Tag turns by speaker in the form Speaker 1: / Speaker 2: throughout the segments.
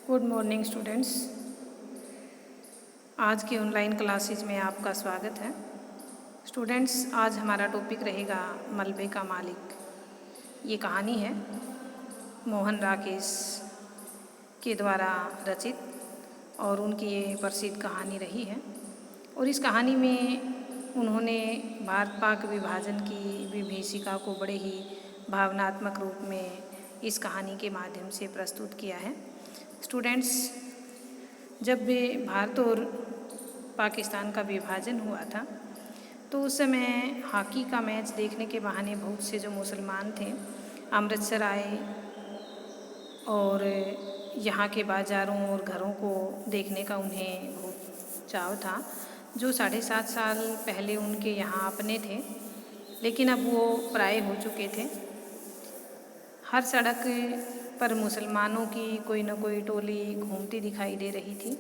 Speaker 1: Good morning students. आज की online classes में आपका स्वागत है। स्टूडेंट्स, आज हमारा टॉपिक रहेगा मलबे का मालिक। ये कहानी है मोहन राकेश के द्वारा रचित और उनकी ये प्रसिद्ध कहानी रही है। और इस कहानी में उन्होंने भारत पाक विभाजन की विभीषिका को बड़े ही भावनात्मक रूप में इस कहानी के माध्यम से प्रस्तुत किया है। स्टूडेंट्स, जब भी भारत और पाकिस्तान का विभाजन हुआ था तो उस समय हॉकी का मैच देखने के बहाने बहुत से जो मुसलमान थे अमृतसर आए और यहाँ के बाज़ारों और घरों को देखने का उन्हें बहुत चाव था। जो 7.5 साल पहले उनके यहाँ अपने थे, लेकिन अब वो पराए हो चुके थे। हर सड़क पर मुसलमानों की कोई न कोई टोली घूमती दिखाई दे रही थी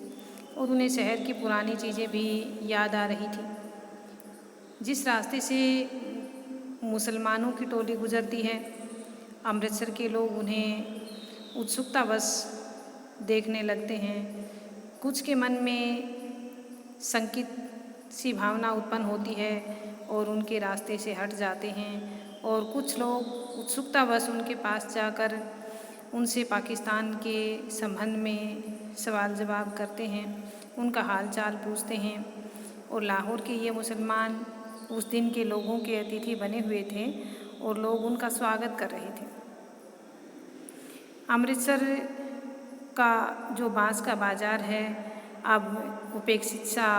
Speaker 1: और उन्हें शहर की पुरानी चीज़ें भी याद आ रही थी। जिस रास्ते से मुसलमानों की टोली गुजरती है, अमृतसर के लोग उन्हें उत्सुकतावश देखने लगते हैं। कुछ के मन में संकित सी भावना उत्पन्न होती है और उनके रास्ते से हट जाते हैं, और कुछ लोग उत्सुकतावश उनके पास जाकर उनसे पाकिस्तान के संबंध में सवाल जवाब करते हैं, उनका हाल चाल पूछते हैं। और लाहौर के ये मुसलमान उस दिन के लोगों के अतिथि बने हुए थे और लोग उनका स्वागत कर रहे थे। अमृतसर का जो बांस का बाज़ार है अब उपेक्षित सा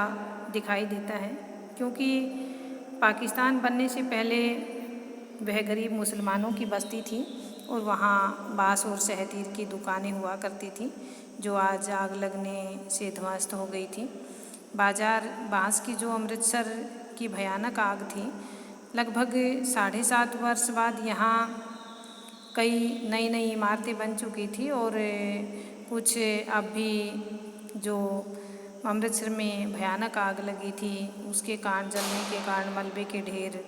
Speaker 1: दिखाई देता है, क्योंकि पाकिस्तान बनने से पहले वह गरीब मुसलमानों की बस्ती थी और वहाँ बांस और शहतूत की दुकानें हुआ करती थी, जो आज आग लगने से ध्वस्त हो गई थी। बाज़ार बांस की जो अमृतसर की भयानक आग थी, लगभग 7.5 वर्ष बाद यहाँ कई नई नई इमारतें बन चुकी थी और कुछ अब भी जो अमृतसर में भयानक आग लगी थी उसके कारण, जलने के कारण मलबे के ढेर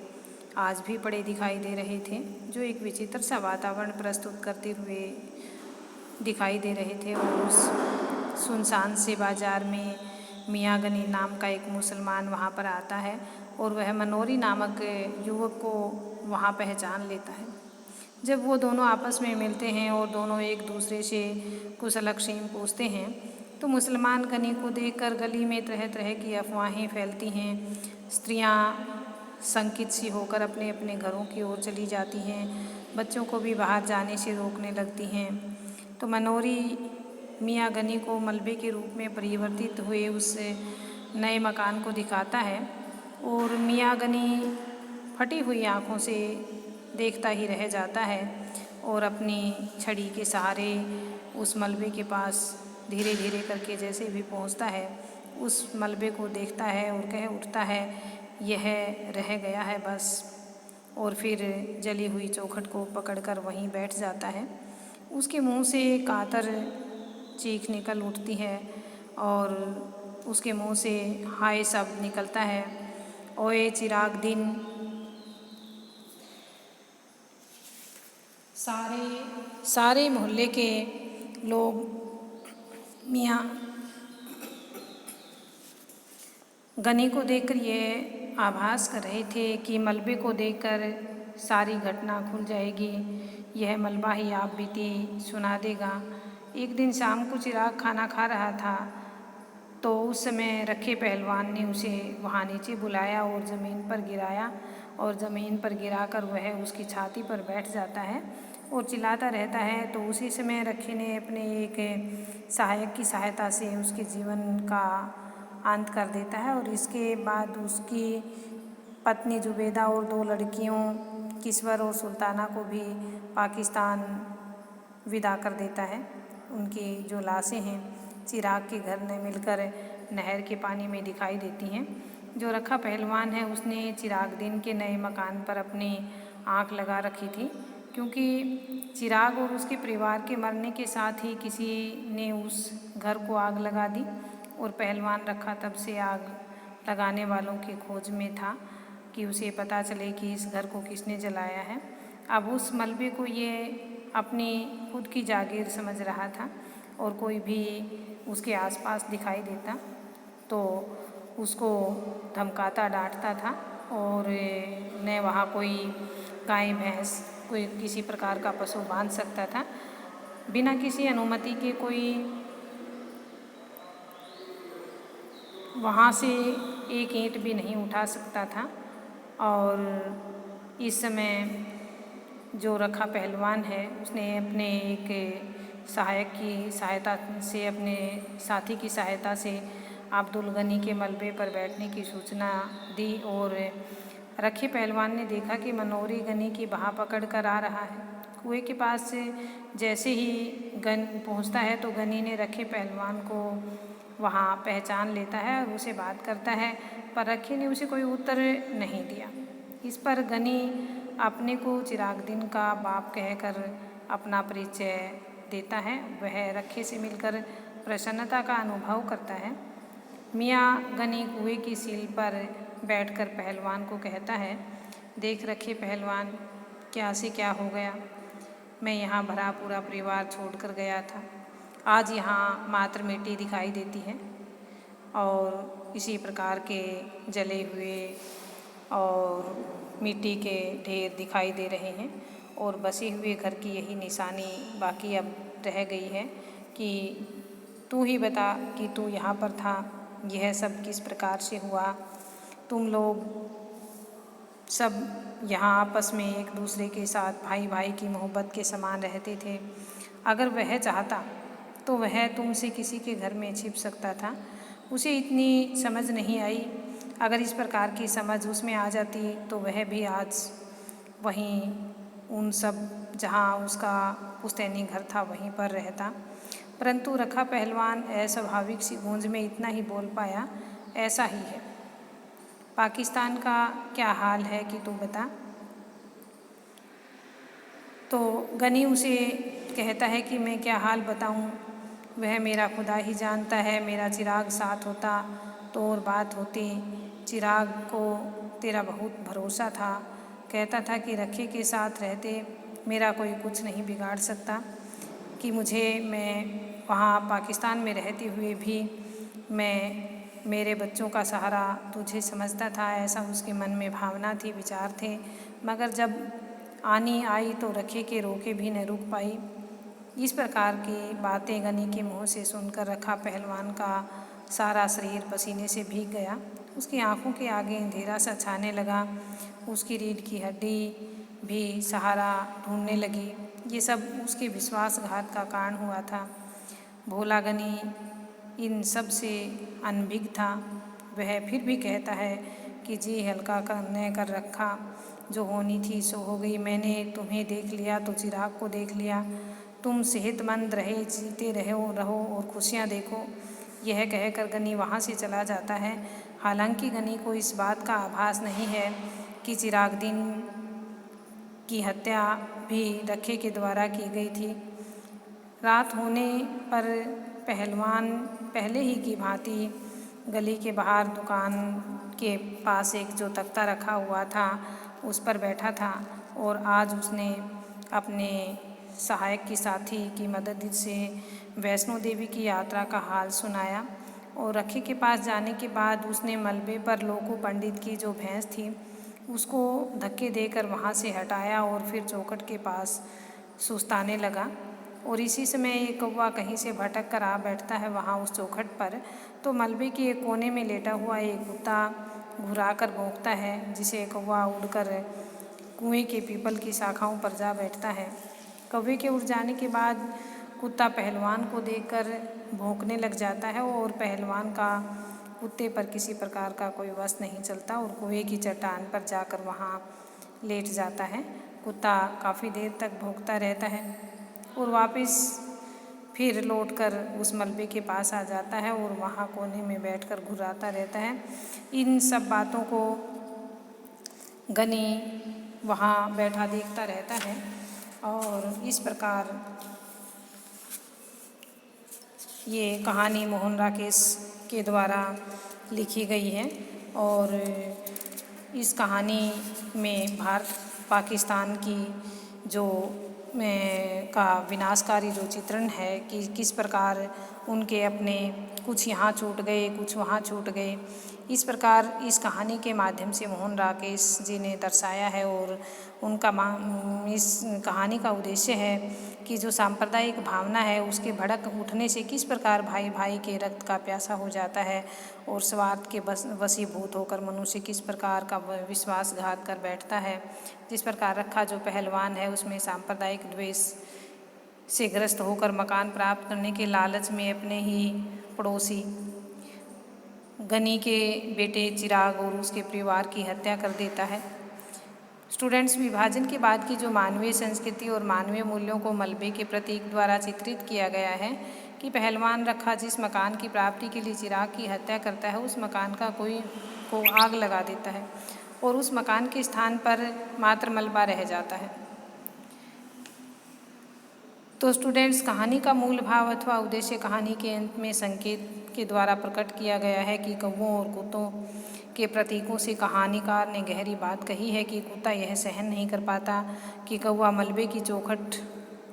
Speaker 1: आज भी पड़े दिखाई दे रहे थे, जो एक विचित्र सा वातावरण प्रस्तुत करते हुए दिखाई दे रहे थे। और उस सुनसान से बाज़ार में मियाँ गनी नाम का एक मुसलमान वहाँ पर आता है और वह मनोरी नामक युवक को वहाँ पहचान लेता है। जब वो दोनों आपस में मिलते हैं और दोनों एक दूसरे से कुशलक्षेम पूछते हैं तो मुसलमान गनी को देखकर गली में तरह तरह की अफवाहें फैलती हैं। स्त्रियाँ संकित सी होकर अपने अपने घरों की ओर चली जाती हैं, बच्चों को भी बाहर जाने से रोकने लगती हैं। तो मनोरी मियाँ गनी को मलबे के रूप में परिवर्तित हुए उस नए मकान को दिखाता है और मियाँ गनी फटी हुई आँखों से देखता ही रह जाता है और अपनी छड़ी के सहारे उस मलबे के पास धीरे धीरे करके जैसे भी पहुंचता है, उस मलबे को देखता है और कह उठता है, यह रह गया है बस। और फिर जली हुई चौखट को पकड़कर वहीं बैठ जाता है। उसके मुंह से कातर चीख निकल उठती है और उसके मुंह से हाय शब्द निकलता है, ओए चिराग दिन। सारे मोहल्ले के लोग मियाँ गनी को देखकर ये आभास कर रहे थे कि मलबे को देखकर सारी घटना खुल जाएगी, यह मलबा ही आप बीती सुना देगा। एक दिन शाम को चिराग खाना खा रहा था तो उस समय रखे पहलवान ने उसे वहाँ नीचे बुलाया और ज़मीन पर गिराया और ज़मीन पर गिराकर वह उसकी छाती पर बैठ जाता है और चिल्लाता रहता है। तो उसी समय रखे ने अपने एक सहायक की सहायता से उसके जीवन का अंत कर देता है और इसके बाद उसकी पत्नी जुबेदा और 2 लड़कियों किस्वर और सुल्ताना को भी पाकिस्तान विदा कर देता है। उनकी जो लाशें हैं चिराग के घर में मिलकर नहर के पानी में दिखाई देती हैं। जो रखा पहलवान है उसने चिराग दिन के नए मकान पर अपनी आँख लगा रखी थी, क्योंकि चिराग और उसके परिवार के मरने के साथ ही किसी ने उस घर को आग लगा दी और पहलवान रखा तब से आग लगाने वालों की खोज में था कि उसे पता चले कि इस घर को किसने जलाया है। अब उस मलबे को ये अपनी खुद की जागीर समझ रहा था। और कोई भी उसके आसपास दिखाई देता तो उसको धमकाता डांटता था और न वहाँ कोई गाय भैंस कोई किसी प्रकार का पशु बांध सकता था। बिना किसी अनुमति के कोई वहाँ से एक ईंट भी नहीं उठा सकता था। और इस समय जो रखा पहलवान है उसने अपने एक सहायक की सहायता से, अपने साथी की सहायता से अब्दुल गनी के मलबे पर बैठने की सूचना दी और रखे पहलवान ने देखा कि मनोरी गनी की बाह पकड़ कर आ रहा है। कुएं के पास से जैसे ही गन पहुंचता है तो गनी ने रखे पहलवान को वहाँ पहचान लेता है और उसे बात करता है, पर रखे ने उसे कोई उत्तर नहीं दिया। इस पर गनी अपने को चिरागदीन का बाप कहकर अपना परिचय देता है। वह रखे से मिलकर प्रसन्नता का अनुभव करता है। मियाँ गनी कुएं की सील पर बैठकर पहलवान को कहता है, देख रखे पहलवान, क्या से क्या हो गया। मैं यहाँ भरा पूरा परिवार छोड़कर गया था, आज यहाँ मात्र मिट्टी दिखाई देती है और इसी प्रकार के जले हुए और मिट्टी के ढेर दिखाई दे रहे हैं और बसे हुए घर की यही निशानी बाकी अब रह गई है कि तू ही बता कि तू यहाँ पर था, यह सब किस प्रकार से हुआ। तुम लोग सब यहाँ आपस में एक दूसरे के साथ भाई भाई की मोहब्बत के समान रहते थे। अगर वह चाहता तो वह तुमसे किसी के घर में छिप सकता था। उसे इतनी समझ नहीं आई। अगर इस प्रकार की समझ उसमें आ जाती तो वह भी आज वहीं उन सब जहाँ उसका पुश्तैनी घर था वहीं पर रहता। परंतु रखा पहलवान अस्वाभाविक सी गूंज में इतना ही बोल पाया, ऐसा ही है। पाकिस्तान का क्या हाल है कि तू बता। तो गनी उसे कहता है कि मैं क्या हाल बताऊं, वह मेरा खुदा ही जानता है। मेरा चिराग साथ होता तो और बात होती। चिराग को तेरा बहुत भरोसा था, कहता था कि रखे के साथ रहते मेरा कोई कुछ नहीं बिगाड़ सकता, कि मैं वहाँ पाकिस्तान में रहते हुए भी मैं मेरे बच्चों का सहारा तुझे समझता था। ऐसा उसके मन में भावना थी, विचार थे। मगर जब आनी आई तो रखे के रोके भी न रुक पाई। इस प्रकार की बातें गनी के मुँह से सुनकर रखा पहलवान का सारा शरीर पसीने से भीग गया। उसकी आंखों के आगे अंधेरा सा छाने लगा। उसकी रीढ़ की हड्डी भी सहारा ढूंढने लगी। ये सब उसके विश्वासघात का कारण हुआ था। भोला गनी इन सब से अनभिज्ञ था। वह फिर भी कहता है कि जी हल्का न कर रखा, जो होनी थी सो हो गई। मैंने तुम्हें देख लिया तो चिराग को देख लिया। तुम सेहतमंद रहे, जीते रहो और खुशियाँ देखो। यह कहकर गनी वहाँ से चला जाता है। हालांकि गनी को इस बात का आभास नहीं है कि चिरागदीन की हत्या भी रखे के द्वारा की गई थी। रात होने पर पहलवान पहले ही की भांति गली के बाहर दुकान के पास एक जो तख्ता रखा हुआ था उस पर बैठा था और आज उसने अपने सहायक की साथी की मदद से वैष्णो देवी की यात्रा का हाल सुनाया। और रखे के पास जाने के बाद उसने मलबे पर लोको पंडित की जो भैंस थी उसको धक्के देकर वहाँ से हटाया और फिर चौखट के पास सुस्ताने लगा। और इसी समय एक कौवा कहीं से भटक कर आ बैठता है वहाँ उस चौखट पर। तो मलबे के एक कोने में लेटा हुआ एक कुत्ता घुरा कर भौंकता है, जिसे कौवा उड़कर कुएं के पीपल की शाखाओं पर जा बैठता है। कौवे के उड़ जाने के बाद कुत्ता पहलवान को देखकर भौंकने लग जाता है और पहलवान का कुत्ते पर किसी प्रकार का कोई वश नहीं चलता और कुएं की चट्टान पर जाकर वहाँ लेट जाता है। कुत्ता काफ़ी देर तक भौंकता रहता है और वापस फिर लौटकर उस मलबे के पास आ जाता है और वहाँ कोने में बैठकर घुराता रहता है। इन सब बातों को गनी वहाँ बैठा देखता रहता है और इस प्रकार ये कहानी मोहन राकेश के द्वारा लिखी गई है। और इस कहानी में भारत पाकिस्तान की जो का विनाशकारी जो चित्रण है कि किस प्रकार उनके अपने कुछ यहाँ छूट गए, कुछ वहाँ छूट गए, इस प्रकार इस कहानी के माध्यम से मोहन राकेश जी ने दर्शाया है। और उनका इस कहानी का उद्देश्य है कि जो सांप्रदायिक भावना है उसके भड़क उठने से किस प्रकार भाई भाई के रक्त का प्यासा हो जाता है और स्वार्थ के वशीभूत होकर मनुष्य किस प्रकार का विश्वासघात कर बैठता है। जिस प्रकार रखा जो पहलवान है उसमें सांप्रदायिक द्वेष से ग्रस्त होकर मकान प्राप्त करने के लालच में अपने ही पड़ोसी गनी के बेटे चिराग और उसके परिवार की हत्या कर देता है। स्टूडेंट्स, विभाजन के बाद की जो मानवीय संस्कृति और मानवीय मूल्यों को मलबे के प्रतीक द्वारा चित्रित किया गया है कि पहलवान रखा जिस मकान की प्राप्ति के लिए चिराग की हत्या करता है उस मकान का कोई को आग लगा देता है और उस मकान के स्थान पर मात्र मलबा रह जाता है। तो स्टूडेंट्स, कहानी का मूल भाव अथवा उद्देश्य कहानी के अंत में संकेत के द्वारा प्रकट किया गया है कि कौवों और कुत्तों के प्रतीकों से कहानीकार ने गहरी बात कही है कि कुत्ता यह सहन नहीं कर पाता कि कौवा मलबे की चौखट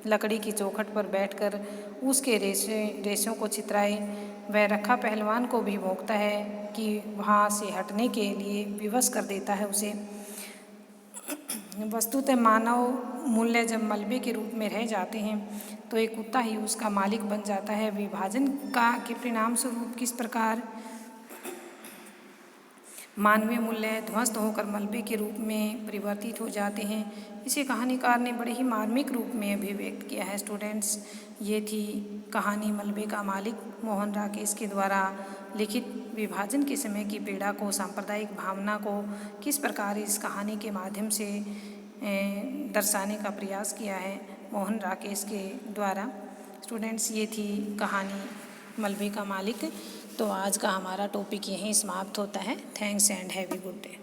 Speaker 1: लकड़ी की चौखट पर बैठकर उसके रेशों को चितराए। वह रखा पहलवान को भी भोंकता है कि वहाँ से हटने के लिए विवश कर देता है उसे। वस्तुतः मानव मूल्य जब मलबे के रूप में रह जाते हैं तो एक कुत्ता ही उसका मालिक बन जाता है। विभाजन के परिणाम स्वरूप किस प्रकार मानवीय मूल्य ध्वस्त होकर मलबे के रूप में परिवर्तित हो जाते हैं, इसे कहानीकार ने बड़े ही मार्मिक रूप में अभिव्यक्त किया है। स्टूडेंट्स, ये थी कहानी मलबे का मालिक मोहन राकेश के द्वारा लिखित विभाजन के समय की पीड़ा को, सांप्रदायिक भावना को किस प्रकार इस कहानी के माध्यम से दर्शाने का प्रयास किया है मोहन राकेश के द्वारा। स्टूडेंट्स, ये थी कहानी मलबे का मालिक। तो आज का हमारा टॉपिक यहीं समाप्त होता है। Thanks and have a good day.